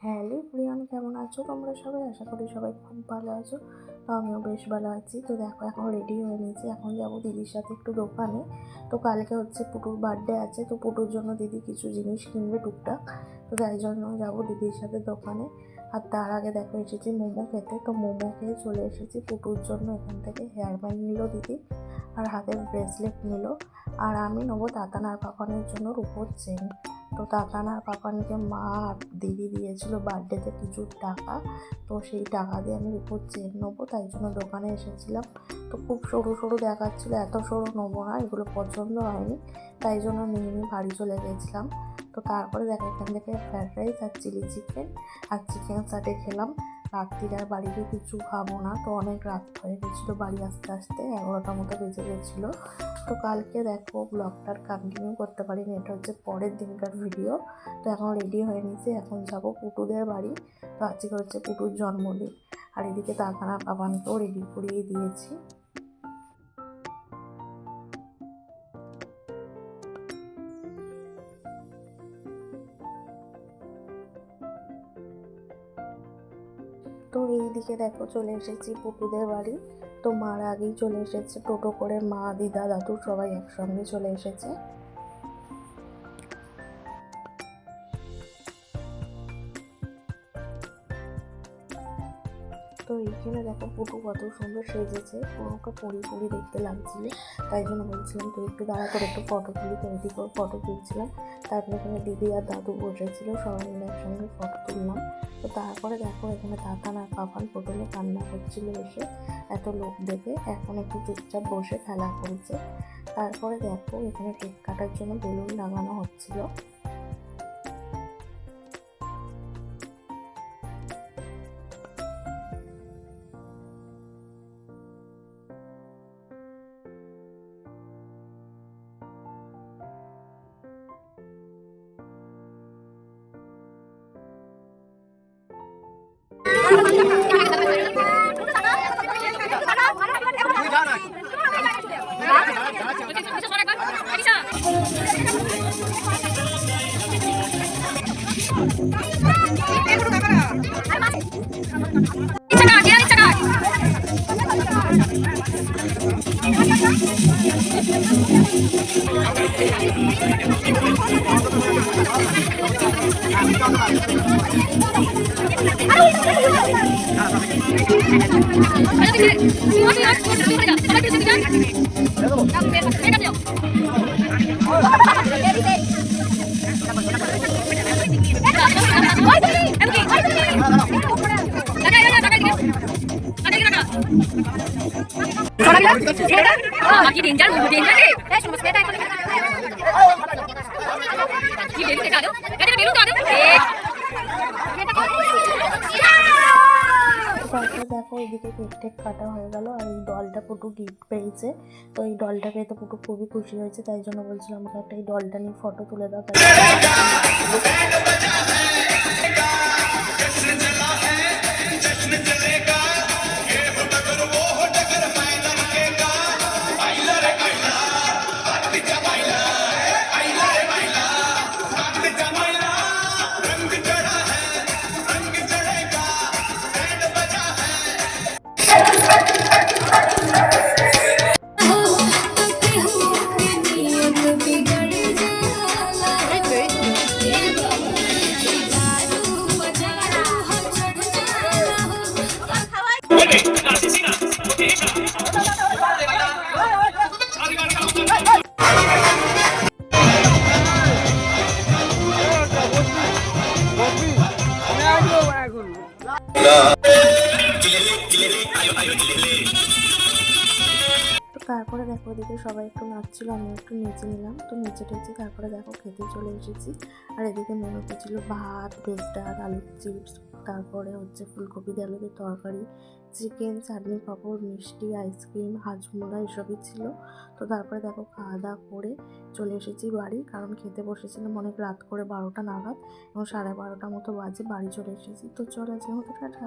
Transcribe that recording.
Hello Priyan, কেমন আছো তোমরা সবাই? আশা করি সবাই খুব ভালো আছো। তো আমিও বেশ ভালো আছি। তো দেখো, এখন রেডি হয়ে নিয়েছি, এখন যাবো দিদির সাথে একটু দোকানে। তো কালকে হচ্ছে পুটুর বার্থডে আছে, তো পুটুর জন্য দিদি কিছু জিনিস কিনবে টুকটাক। তো তাই জন্য যাবো দিদির সাথে দোকানে। আর তার আগে দেখো এসেছি মোমো খেতে। তো মোমো খেয়ে চলে এসেছি। পুটুর জন্য এখান থেকে হেয়ার ব্যান্ড নিল দিদি, আর হাতের ব্রেসলেট নিল। আর আমি নেবো তাতান আর পাপানের জন্য রূপোর চেন। তো তাতান আর পাপানকে মা আর দিদি দিয়েছিল বার্থডেতে কিছু টাকা, তো সেই টাকা দিয়ে আমি রূপোর চেন নেবো, তাই জন্য দোকানে এসেছিলাম। তো খুব সরু সরু দেখাচ্ছিলো, এত সরু নেবো না, এগুলো পছন্দ হয়নি, তাই জন্য নিয়ে বাড়ি চলে গেছিলাম। তো তারপরে দেখো এখান থেকে ফ্রায়েড রাইস আর চিলি চিকেন আর চিকেন সাটে খেলাম। রাত্রির আর বাড়িতে কিছু খাবো না, তো অনেক রাত হয়ে গেছিলো, বাড়ি আস্তে আস্তে 11টা মতো বেজে গেছিলো। তো কালকে দেখো ব্লগটার কন্টিনিউ করতে পারিনি, এটা হচ্ছে পরের দিনকার ভিডিও। তো এখন রেডি হয়ে নিয়েছি, এখন যাবো পুটুদের বাড়ি। তো আজকে হচ্ছে পুটুর জন্মদিন, আর এদিকে তাকানা বাবানকেও রেডি করিয়ে দিয়েছি। তো এইদিকে দেখো চলে এসেছি পুটুদের বাড়ি। তো মার আগেই চলে এসেছে টোটো করে, মা দিদা দাদু সবাই একসঙ্গে চলে এসেছে। তো এইখানে দেখো পুটু কত সুন্দর সেজেছে, পুরোকে পরি পরি দেখতে লাগছিল, তাই জন্য বলছিলাম তুই একটু দাঁড়া করে একটু ফটো তুলি। তো এদিকে ফটো তুলছিলাম, তারপরে এখানে দিদি আর দাদু বসেছিল, সবাই মিলে একসঙ্গে ফটো তুললাম। তো তারপরে দেখো এখানে তাতান আর পাপান প্রথমে কান্না করছিল এসে এত লোক দেখে, এখন একটু চুপচাপ বসে খেলা করছে। তারপরে দেখো এখানে কেক কাটার জন্য বেলুন লাগানো হচ্ছিল। তারপরে দেখো এদিকে কেক টেক কাটা হয়ে গেল, আর এই ডলটা পুটু গিফট পেয়েছে। তো এই ডলটা পেয়ে তো পুটু খুবই খুশি হয়েছে, তাই জন্য বলছিলাম আমাকে একটা এই ডলটা নিয়ে ফটো তুলে দাও। তো তারপরে দেখো ওদিকে সবাই একটু নাচছিল, আমি একটু নেচে নিলাম। তো নেচে টেচে তারপরে দেখো খেতে চলে এসেছি। আর এদিকে মেনুতে ছিল ভাত, ভেজ ডাল, আলুর চিপস, তারপরে হচ্ছে ফুলকপি দিয়ে আলুদের তরকারি, চিকেন, চাটনি, পাঁপড়, মিষ্টি, আইসক্রিম, হাজমোলা এসবই ছিল। তো তারপরে দেখো খাওয়া দাওয়া করে চলে এসেছি বাড়ি, কারণ খেতে বসেছিলাম অনেক রাত করে 12টা নাগাদ, এবং 12:30 মতো বাজে বাড়ি চলে এসেছি। তো চলো আজকের মতো টাটা।